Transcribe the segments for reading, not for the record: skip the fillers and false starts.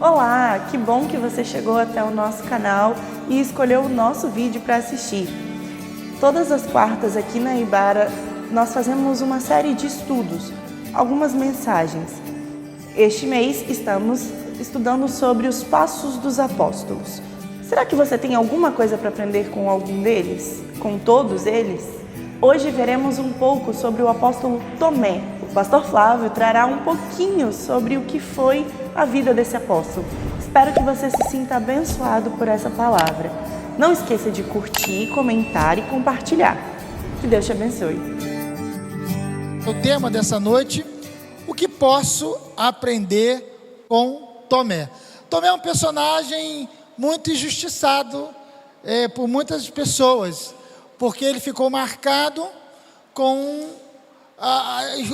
Olá, que bom que você chegou até o nosso canal e escolheu o nosso vídeo para assistir. Todas as quartas aqui na Ibara nós fazemos uma série de estudos, algumas mensagens. Este mês estamos estudando sobre os passos dos apóstolos. Será que você tem alguma coisa para aprender com algum deles? Com todos eles? Hoje veremos um pouco sobre o apóstolo Tomé. O pastor Flávio trará um pouquinho sobre o que foi a vida desse apóstolo. Espero que você se sinta abençoado por essa palavra. Não esqueça de curtir, comentar e compartilhar. Que Deus te abençoe. O tema dessa noite: o que posso aprender com Tomé? Tomé é um personagem muito injustiçado por muitas pessoas, porque ele ficou marcado com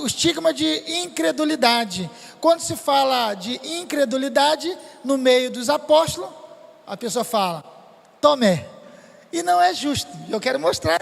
o estigma de incredulidade. Quando se fala de incredulidade no meio dos apóstolos, a pessoa fala Tomé, e não é justo. Eu quero mostrar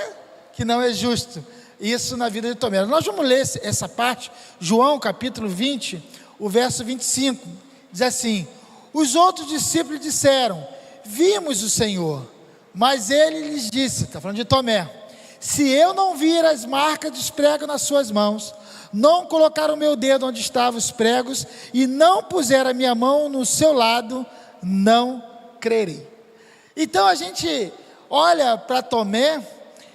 que não é justo isso na vida de Tomé. Nós vamos ler essa parte, João capítulo 20, o verso 25, diz assim: os outros discípulos disseram: vimos o Senhor. Mas ele lhes disse, está falando de Tomé: se eu não vir as marcas dos pregos nas suas mãos, não colocar o meu dedo onde estavam os pregos, e não puser a minha mão no seu lado, não crerei. Então a gente olha para Tomé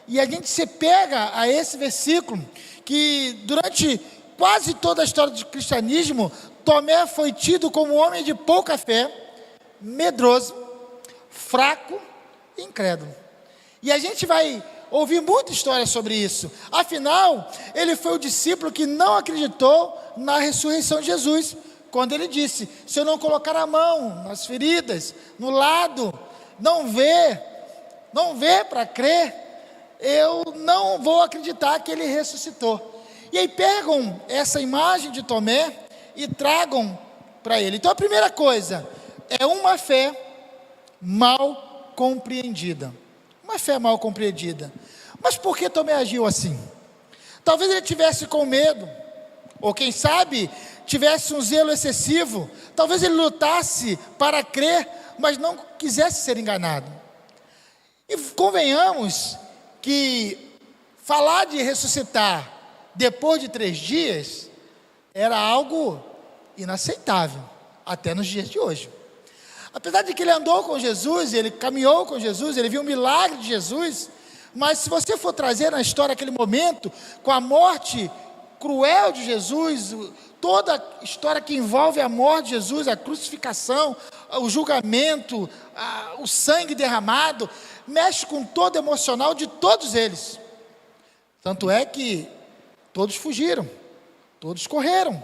e a gente se pega a esse versículo, que durante quase toda a história do cristianismo, Tomé foi tido como um homem de pouca fé, medroso, fraco e incrédulo. E a gente vai ouvir muita história sobre isso. Afinal, ele foi o discípulo que não acreditou na ressurreição de Jesus, quando ele disse: se eu não colocar a mão nas feridas, no lado, não ver para crer, eu não vou acreditar que ele ressuscitou. E aí pegam essa imagem de Tomé e tragam para ele. Então a primeira coisa é uma fé mal compreendida. Uma fé mal compreendida. Mas por que Tomé agiu assim? Talvez ele tivesse com medo, ou quem sabe tivesse um zelo excessivo. Talvez ele lutasse para crer, mas não quisesse ser enganado. E convenhamos que falar de ressuscitar depois de 3 dias era algo inaceitável, até nos dias de hoje. Apesar de que ele andou com Jesus, ele caminhou com Jesus, ele viu o milagre de Jesus, mas se você for trazer na história aquele momento, com a morte cruel de Jesus, toda a história que envolve a morte de Jesus, a crucificação, o julgamento, o sangue derramado, mexe com todo o emocional de todos eles. Tanto é que todos fugiram, todos correram,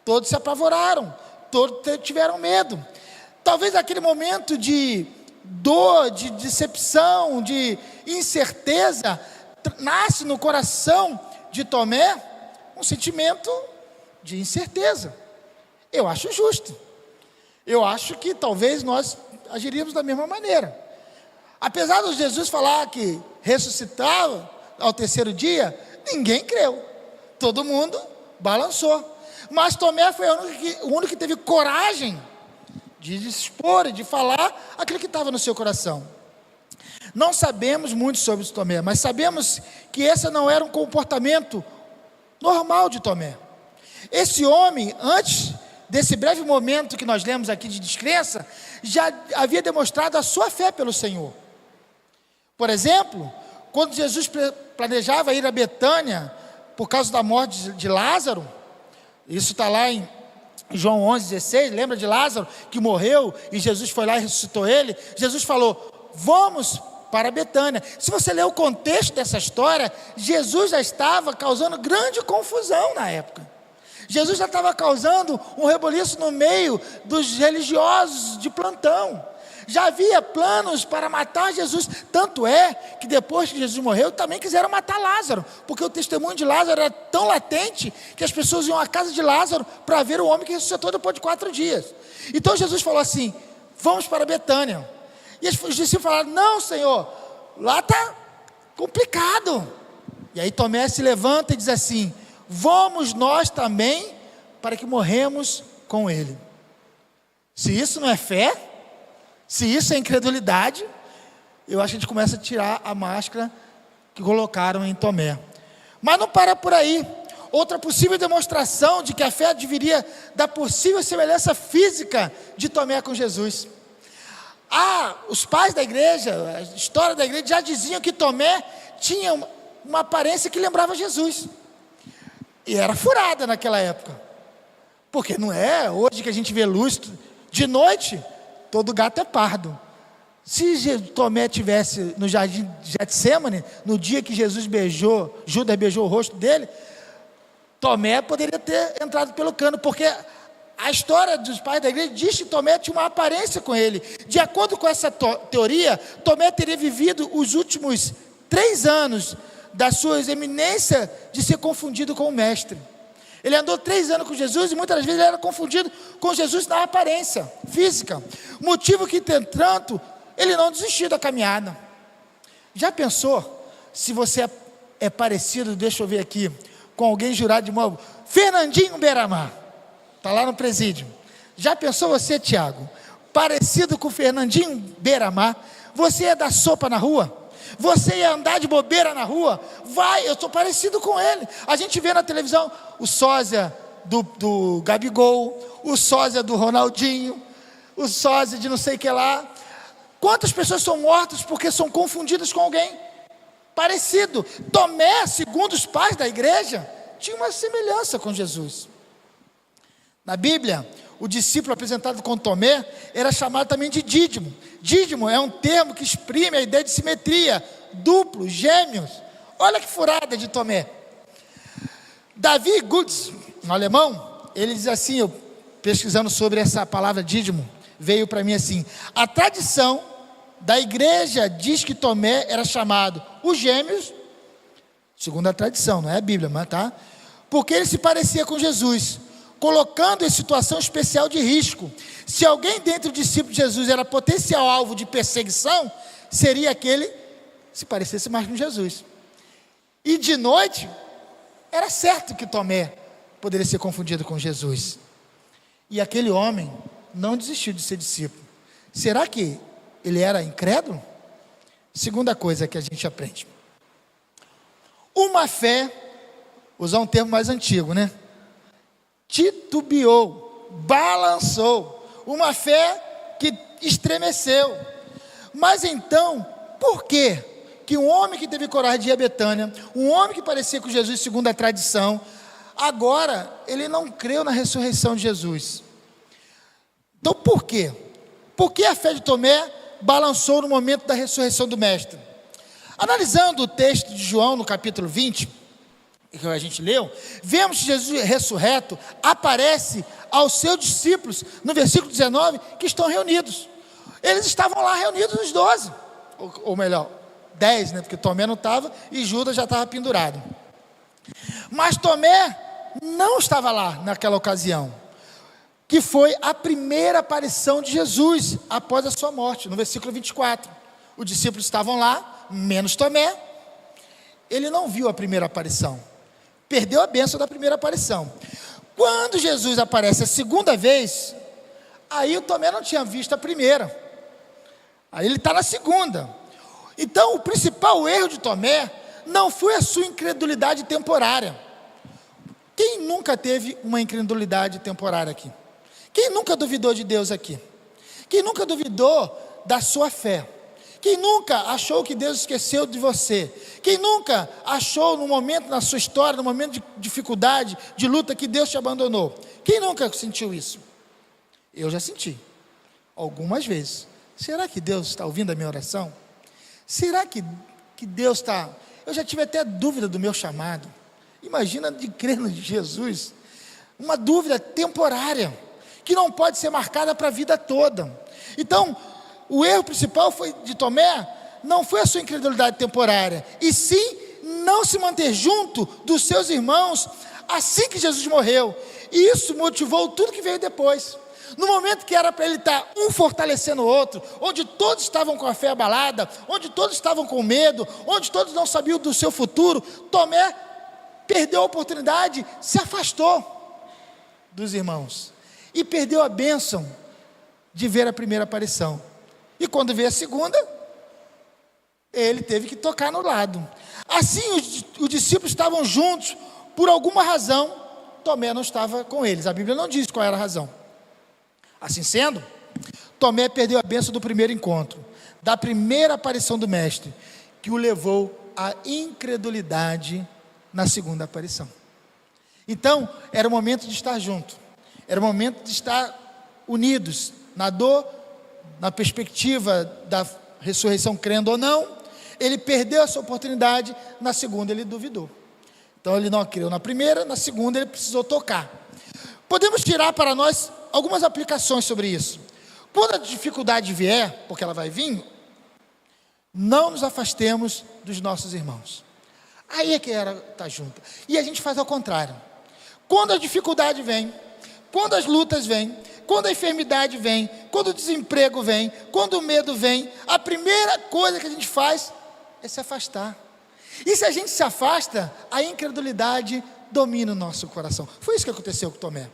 todos se apavoraram, todos tiveram medo. Talvez aquele momento de dor, de decepção, de incerteza, nasce no coração de Tomé um sentimento de incerteza. Eu acho justo. Eu acho que talvez nós agiríamos da mesma maneira. Apesar de Jesus falar que ressuscitava ao 3º dia, ninguém creu. Todo mundo balançou. Mas Tomé foi o único que teve coragem de expor e de falar aquilo que estava no seu coração. Não sabemos muito sobre Tomé, mas sabemos que esse não era um comportamento normal de Tomé. Esse homem, antes desse breve momento que nós lemos aqui de descrença, já havia demonstrado a sua fé pelo Senhor. Por exemplo, quando Jesus planejava ir a Betânia por causa da morte de Lázaro, isso está lá em João 11:16, lembra de Lázaro que morreu e Jesus foi lá e ressuscitou ele? Jesus falou: vamos para Betânia. Se você ler o contexto dessa história, Jesus já estava causando grande confusão na época. Jesus já estava causando um reboliço no meio dos religiosos de plantão. Já havia planos para matar Jesus, tanto é que depois que Jesus morreu, também quiseram matar Lázaro, porque o testemunho de Lázaro era tão latente, que as pessoas iam à casa de Lázaro para ver o homem que ressuscitou depois de 4 dias. Então Jesus falou assim: vamos para Betânia. E os discípulos falaram: não, Senhor, lá está complicado. E aí Tomé se levanta e diz assim: vamos nós também, para que morremos com ele. Se isso não é fé, se isso é incredulidade, eu acho que a gente começa a tirar a máscara que colocaram em Tomé. Mas não para por aí. Outra possível demonstração de que a fé adviria da possível semelhança física de Tomé com Jesus. Os pais da igreja, a história da igreja já diziam que Tomé tinha uma aparência que lembrava Jesus. E era furada naquela época. Porque não é hoje que a gente vê luz de noite, todo gato é pardo. Se Tomé tivesse no jardim de Getsêmani, no dia que Judas beijou o rosto dele, Tomé poderia ter entrado pelo cano, porque a história dos pais da igreja diz que Tomé tinha uma aparência com ele. De acordo com essa teoria, Tomé teria vivido os últimos 3 anos da sua eminência de ser confundido com o mestre. Ele andou 3 anos com Jesus e muitas vezes ele era confundido com Jesus na aparência física. Motivo que, entretanto, ele não desistiu da caminhada. Já pensou se você é parecido, deixa eu ver aqui, com alguém jurado de morte? Fernandinho Beiramar, está lá no presídio. Já pensou você, Tiago, parecido com Fernandinho Beiramar? Você ia dar sopa na rua? Você ia andar de bobeira na rua? Eu estou parecido com ele. A gente vê na televisão o sósia do Gabigol, o sósia do Ronaldinho, o sósia de não sei o que lá. Quantas pessoas são mortas porque são confundidas com alguém parecido? Tomé, segundo os pais da igreja, tinha uma semelhança com Jesus. Na Bíblia, o discípulo apresentado com Tomé era chamado também de Dídimo. Dídimo é um termo que exprime a ideia de simetria, duplo, gêmeos. Olha que furada de Tomé. Davi Gutz, no alemão, ele diz assim, eu pesquisando sobre essa palavra dídimo, veio para mim assim: a tradição da igreja diz que Tomé era chamado os gêmeos, segundo a tradição, não é a Bíblia, mas tá? Porque ele se parecia com Jesus, colocando em situação especial de risco. Se alguém dentre os discípulos de Jesus era potencial alvo de perseguição, seria aquele que se parecesse mais com Jesus. E de noite, era certo que Tomé poderia ser confundido com Jesus. E aquele homem não desistiu de ser discípulo. Será que ele era incrédulo? Segunda coisa que a gente aprende: uma fé, usar um termo mais antigo, né? Titubeou, balançou, uma fé que estremeceu. Mas então, por quê que um homem que teve coragem de ir a Betânia, um homem que parecia com Jesus segundo a tradição, agora ele não creu na ressurreição de Jesus? Então por quê? Por que a fé de Tomé balançou no momento da ressurreição do mestre? Analisando o texto de João no capítulo 20, que a gente leu, vemos que Jesus ressurreto aparece aos seus discípulos no versículo 19, que estão reunidos. Eles estavam lá reunidos, os 12, ou melhor, 10, né? Porque Tomé não estava e Judas já estava pendurado. Mas Tomé não estava lá naquela ocasião, que foi a primeira aparição de Jesus após a sua morte, no versículo 24. Os discípulos estavam lá, menos Tomé. Ele não viu a primeira aparição, perdeu a bênção da primeira aparição. Quando Jesus aparece a segunda vez, aí o Tomé não tinha visto a primeira, aí ele está na segunda. Então o principal erro de Tomé não foi a sua incredulidade temporária. Quem nunca teve uma incredulidade temporária aqui? Quem nunca duvidou de Deus aqui? Quem nunca duvidou da sua fé? Quem nunca achou que Deus esqueceu de você? Quem nunca achou no momento na sua história, no momento de dificuldade, de luta, que Deus te abandonou? Quem nunca sentiu isso? Eu já senti, algumas vezes. Será que Deus está ouvindo a minha oração? Será que Deus está... Eu já tive até dúvida do meu chamado. Imagina de crer no Jesus. Uma dúvida temporária, que não pode ser marcada para a vida toda. Então, o erro principal de Tomé não foi a sua incredulidade temporária, e sim não se manter junto dos seus irmãos assim que Jesus morreu. E isso motivou tudo que veio depois. No momento que era para ele estar um fortalecendo o outro, onde todos estavam com a fé abalada, onde todos estavam com medo, onde todos não sabiam do seu futuro, Tomé perdeu a oportunidade, se afastou dos irmãos e perdeu a bênção de ver a primeira aparição. E quando veio a segunda, ele teve que tocar no lado. Assim, os discípulos estavam juntos, por alguma razão, Tomé não estava com eles. A Bíblia não diz qual era a razão. Assim sendo, Tomé perdeu a bênção do primeiro encontro, da primeira aparição do Mestre, que o levou à incredulidade na segunda aparição. Então, era o momento de estar junto, era o momento de estar unidos, na dor, na perspectiva da ressurreição, crendo ou não. Ele perdeu essa oportunidade, na segunda ele duvidou. Então ele não creu na primeira, na segunda ele precisou tocar. Podemos tirar para nós algumas aplicações sobre isso. Quando a dificuldade vier, porque ela vai vir, não nos afastemos dos nossos irmãos. Aí é que era estar junto. E a gente faz ao contrário. Quando a dificuldade vem, quando as lutas vêm, quando a enfermidade vem, quando o desemprego vem, quando o medo vem, a primeira coisa que a gente faz é se afastar. E se a gente se afasta, a incredulidade domina o nosso coração. Foi isso que aconteceu com Tomé.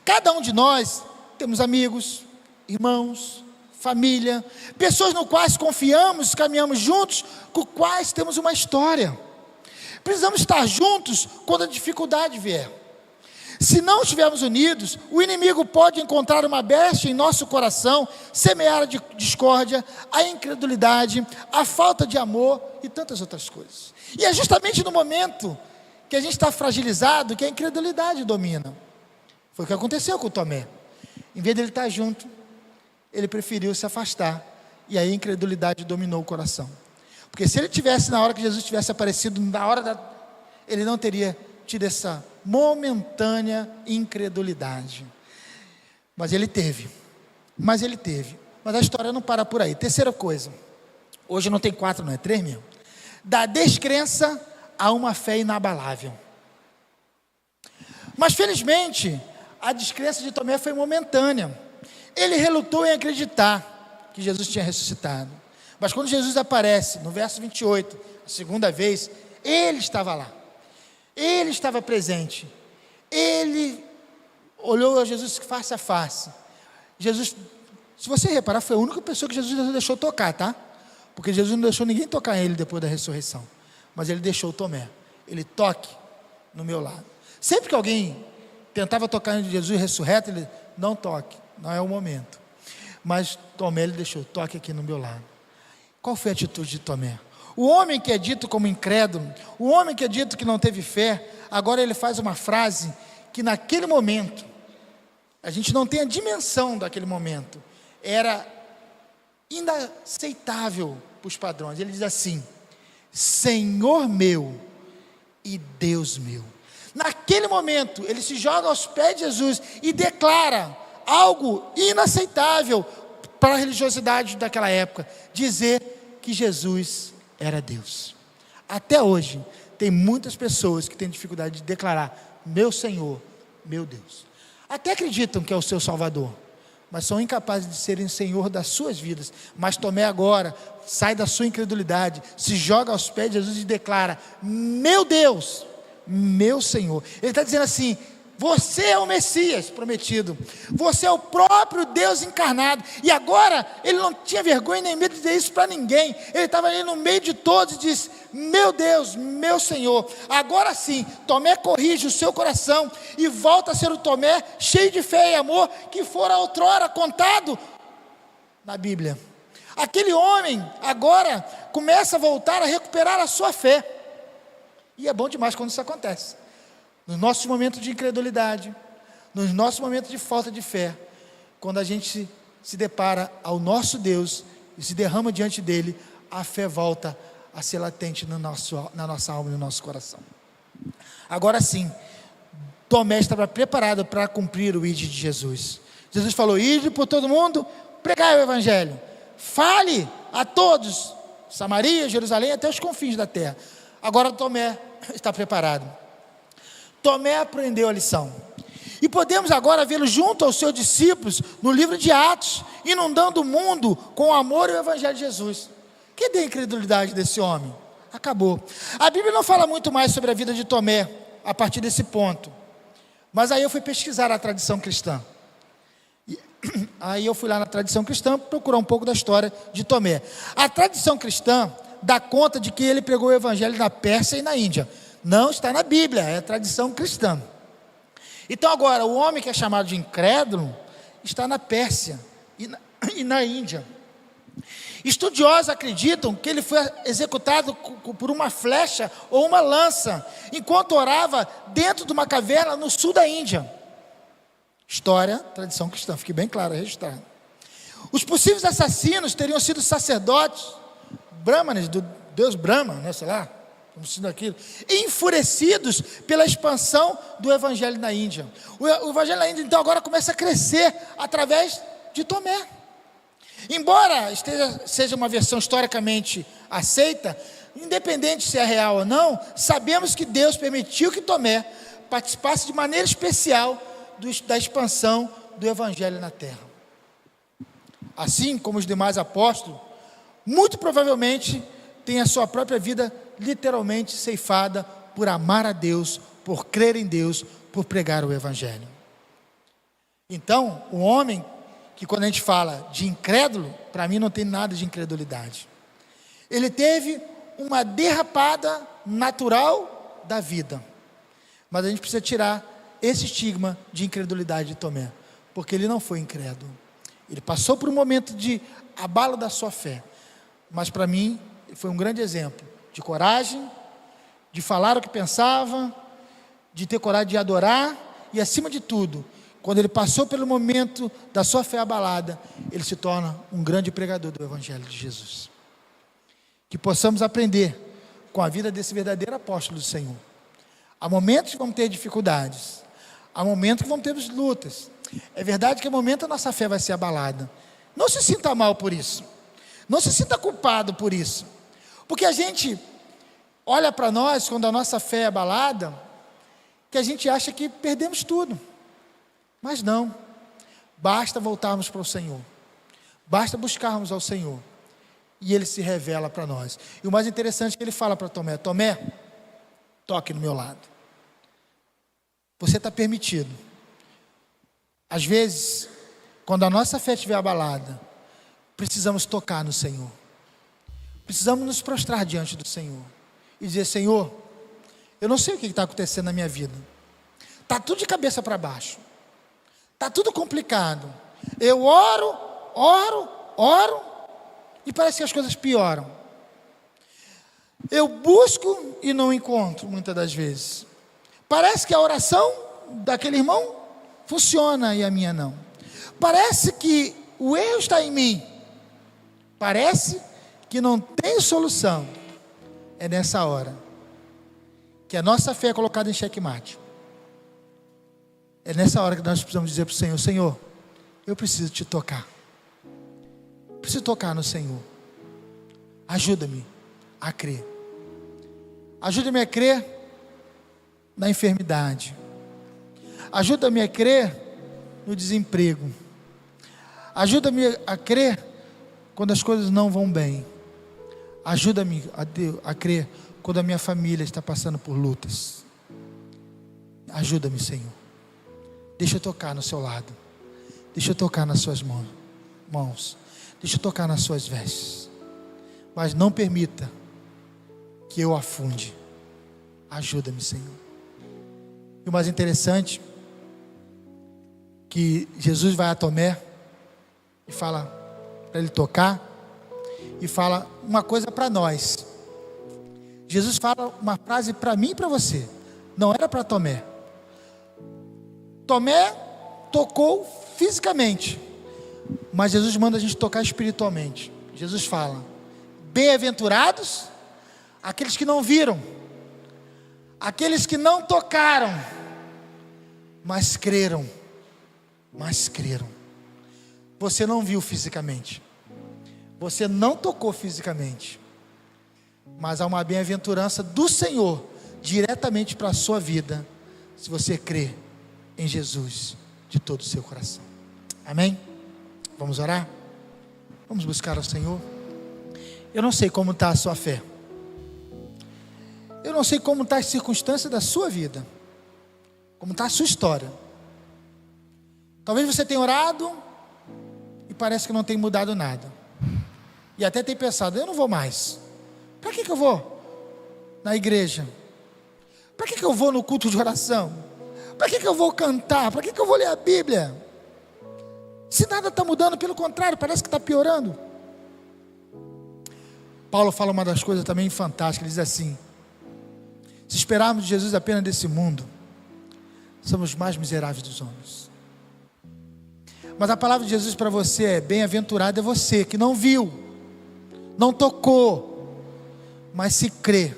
Cada um de nós temos amigos, irmãos, família, pessoas no quais confiamos, caminhamos juntos, com quais temos uma história. Precisamos estar juntos quando a dificuldade vier. Se não estivermos unidos, o inimigo pode encontrar uma brecha em nosso coração, semear a discórdia, a incredulidade, a falta de amor e tantas outras coisas. E é justamente no momento que a gente está fragilizado que a incredulidade domina. Foi o que aconteceu com Tomé. Em vez dele estar junto, ele preferiu se afastar, e aí a incredulidade dominou o coração. Porque se ele tivesse, na hora que Jesus tivesse aparecido, ele não teria tido essa momentânea incredulidade. Mas ele teve. Mas a história não para por aí. Terceira coisa. Hoje não tem 4, não é 3 mesmo. Da descrença a uma fé inabalável. Mas felizmente, a descrença de Tomé foi momentânea. Ele relutou em acreditar que Jesus tinha ressuscitado. Mas quando Jesus aparece, no verso 28, a segunda vez, ele estava lá. Ele estava presente. Ele olhou a Jesus face a face. Jesus, se você reparar, foi a única pessoa que Jesus deixou tocar, tá? Porque Jesus não deixou ninguém tocar ele depois da ressurreição. Mas ele deixou Tomé. Ele toque no meu lado. Sempre que alguém tentava tocar em Jesus ressurreto, ele não toque, não é o momento. Mas Tomé, ele deixou, toque aqui no meu lado. Qual foi a atitude de Tomé? O homem que é dito como incrédulo, o homem que é dito que não teve fé, agora ele faz uma frase que naquele momento, a gente não tem a dimensão daquele momento, era inaceitável para os padrões. Ele diz assim: Senhor meu e Deus meu. Naquele momento, ele se joga aos pés de Jesus e declara algo inaceitável para a religiosidade daquela época, dizer que Jesus era Deus. Até hoje, tem muitas pessoas que têm dificuldade de declarar meu Senhor, meu Deus. Até acreditam que é o seu Salvador, mas são incapazes de serem Senhor das suas vidas. Mas Tomé agora sai da sua incredulidade, se joga aos pés de Jesus e declara: meu Deus, meu Senhor. Ele está dizendo assim: você é o Messias prometido, você é o próprio Deus encarnado. E agora ele não tinha vergonha nem medo de dizer isso para ninguém. Ele estava ali no meio de todos e disse: meu Deus, meu Senhor. Agora sim, Tomé corrige o seu coração e volta a ser o Tomé cheio de fé e amor que fora outrora contado na Bíblia. Aquele homem agora começa a voltar a recuperar a sua fé. E é bom demais quando isso acontece. Nos nossos momentos de incredulidade, nos nossos momentos de falta de fé, quando a gente se depara ao nosso Deus e se derrama diante dele, a fé volta a ser latente na nossa alma e no nosso coração. Agora sim, Tomé estava preparado para cumprir o ide de Jesus. Jesus falou: ide por todo mundo, pregai o evangelho, fale a todos, Samaria, Jerusalém, até os confins da terra. Agora Tomé está preparado. Tomé aprendeu a lição. E podemos agora vê-lo junto aos seus discípulos no livro de Atos, inundando o mundo com o amor e o evangelho de Jesus. Cadê a incredulidade desse homem? Acabou. A Bíblia não fala muito mais sobre a vida de Tomé a partir desse ponto. Mas aí eu fui pesquisar a tradição cristã. Aí eu fui lá na tradição cristã procurar um pouco da história de Tomé. A tradição cristã dá conta de que ele pregou o evangelho na Pérsia e na Índia. Não está na Bíblia, é a tradição cristã. Então agora, o homem que é chamado de incrédulo está na Pérsia e na Índia. Estudiosos acreditam que ele foi executado por uma flecha ou uma lança, enquanto orava dentro de uma caverna no sul da Índia. História, tradição cristã, fique bem claro, registrado. Os possíveis assassinos teriam sido sacerdotes, brahmanes, do deus Brahma, né, sei lá, como sendo aquilo, enfurecidos pela expansão do evangelho na Índia. O evangelho na Índia, então, agora começa a crescer através de Tomé. Embora seja uma versão historicamente aceita, independente se é real ou não, sabemos que Deus permitiu que Tomé participasse de maneira especial da expansão do evangelho na terra. Assim como os demais apóstolos, muito provavelmente tem a sua própria vida literalmente ceifada por amar a Deus, por crer em Deus, por pregar o evangelho. Então, o homem que, quando a gente fala de incrédulo, para mim não tem nada de incredulidade. Ele teve uma derrapada natural da vida, mas a gente precisa tirar esse estigma de incredulidade de Tomé, porque ele não foi incrédulo. Ele passou por um momento de abalo da sua fé, mas para mim foi um grande exemplo de coragem, de falar o que pensava, de ter coragem de adorar e, acima de tudo, quando ele passou pelo momento da sua fé abalada, ele se torna um grande pregador do evangelho de Jesus. Que possamos aprender com a vida desse verdadeiro apóstolo do Senhor. Há momentos que vamos ter dificuldades, há momentos que vamos ter lutas. É verdade que há momentos a nossa fé vai ser abalada. Não se sinta mal por isso, não se sinta culpado por isso, porque a gente olha para nós, quando a nossa fé é abalada, que a gente acha que perdemos tudo. Mas não, basta voltarmos para o Senhor, basta buscarmos ao Senhor, e Ele se revela para nós. E o mais interessante é que Ele fala para Tomé: Tomé, toque no meu lado, você está permitido. Às vezes, quando a nossa fé estiver abalada, precisamos tocar no Senhor, precisamos nos prostrar diante do Senhor, e dizer: Senhor, eu não sei o que está acontecendo na minha vida, está tudo de cabeça para baixo, está tudo complicado, eu oro, e parece que as coisas pioram, eu busco e não encontro, muitas das vezes, parece que a oração daquele irmão funciona e a minha não, parece que o erro está em mim, parece que não tem solução. É nessa hora que a nossa fé é colocada em xeque-mate. É nessa hora que nós precisamos dizer para o Senhor: Senhor, eu preciso te tocar, preciso tocar no Senhor, ajuda-me a crer, ajuda-me a crer na enfermidade, ajuda-me a crer no desemprego, ajuda-me a crer quando as coisas não vão bem, ajuda-me a crer quando a minha família está passando por lutas. Ajuda-me, Senhor. Deixa eu tocar no seu lado, deixa eu tocar nas suas mãos, deixa eu tocar nas suas vestes, mas não permita que eu afunde. Ajuda-me, Senhor. E o mais interessante, que Jesus vai a Tomé e fala para ele tocar, e fala uma coisa para nós. Jesus fala uma frase para mim e para você, não era para Tomé. Tomé tocou fisicamente, mas Jesus manda a gente tocar espiritualmente. Jesus fala: bem-aventurados aqueles que não viram, aqueles que não tocaram, mas creram. Você não viu fisicamente, você não tocou fisicamente, mas há uma bem-aventurança do Senhor diretamente para a sua vida, se você crê em Jesus de todo o seu coração. Amém? Vamos orar? Vamos buscar ao Senhor. Eu não sei como está a sua fé, eu não sei como está as circunstâncias da sua vida, como está a sua história. Talvez você tenha orado parece que não tem mudado nada. E até tem pensado, eu não vou mais. Para que eu vou na igreja? Para que eu vou no culto de oração? Para que eu vou cantar? Para que eu vou ler a Bíblia? Se nada está mudando, pelo contrário, parece que está piorando. Paulo fala uma das coisas também fantásticas, ele diz assim: se esperarmos de Jesus apenas desse mundo, somos os mais miseráveis dos homens. Mas a palavra de Jesus para você é: bem-aventurado é você que não viu, não tocou, mas se crê.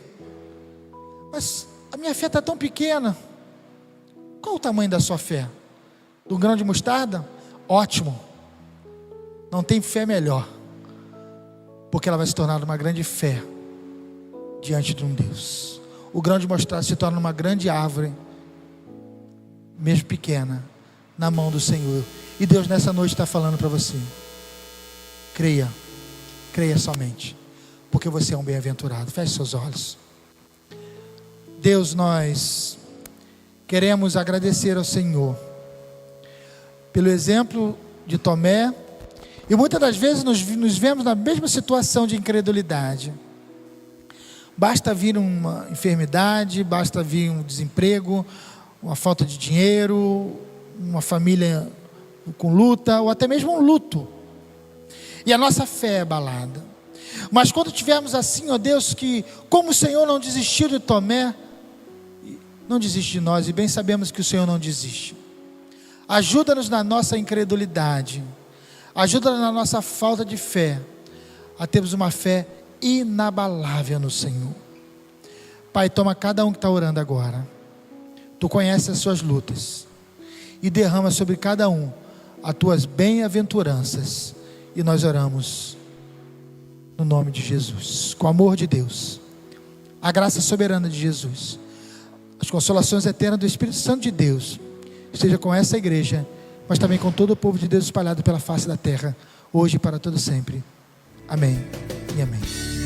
Mas a minha fé está tão pequena. Qual o tamanho da sua fé? Do grão de mostarda? Ótimo. Não tem fé melhor, porque ela vai se tornar uma grande fé diante de um Deus. O grão de mostarda se torna uma grande árvore, mesmo pequena, na mão do Senhor. E Deus nessa noite está falando para você: creia, creia somente, porque você é um bem-aventurado. Feche seus olhos. Deus, nós queremos agradecer ao Senhor pelo exemplo de Tomé, e muitas das vezes nos vemos na mesma situação de incredulidade. Basta vir uma enfermidade, basta vir um desemprego, uma falta de dinheiro, uma família com luta, ou até mesmo um luto, e a nossa fé é abalada. Mas quando tivermos assim, ó Deus, que como o Senhor não desistiu de Tomé, não desiste de nós, e bem sabemos que o Senhor não desiste. Ajuda-nos na nossa incredulidade, ajuda-nos na nossa falta de fé, a termos uma fé inabalável no Senhor. Pai, toma cada um que está orando agora, Tu conheces as suas lutas, e derrama sobre cada um as Tuas bem-aventuranças, e nós oramos no nome de Jesus, com o amor de Deus, a graça soberana de Jesus, as consolações eternas do Espírito Santo de Deus, esteja com essa igreja, mas também com todo o povo de Deus espalhado pela face da terra, hoje e para todo sempre. Amém e amém.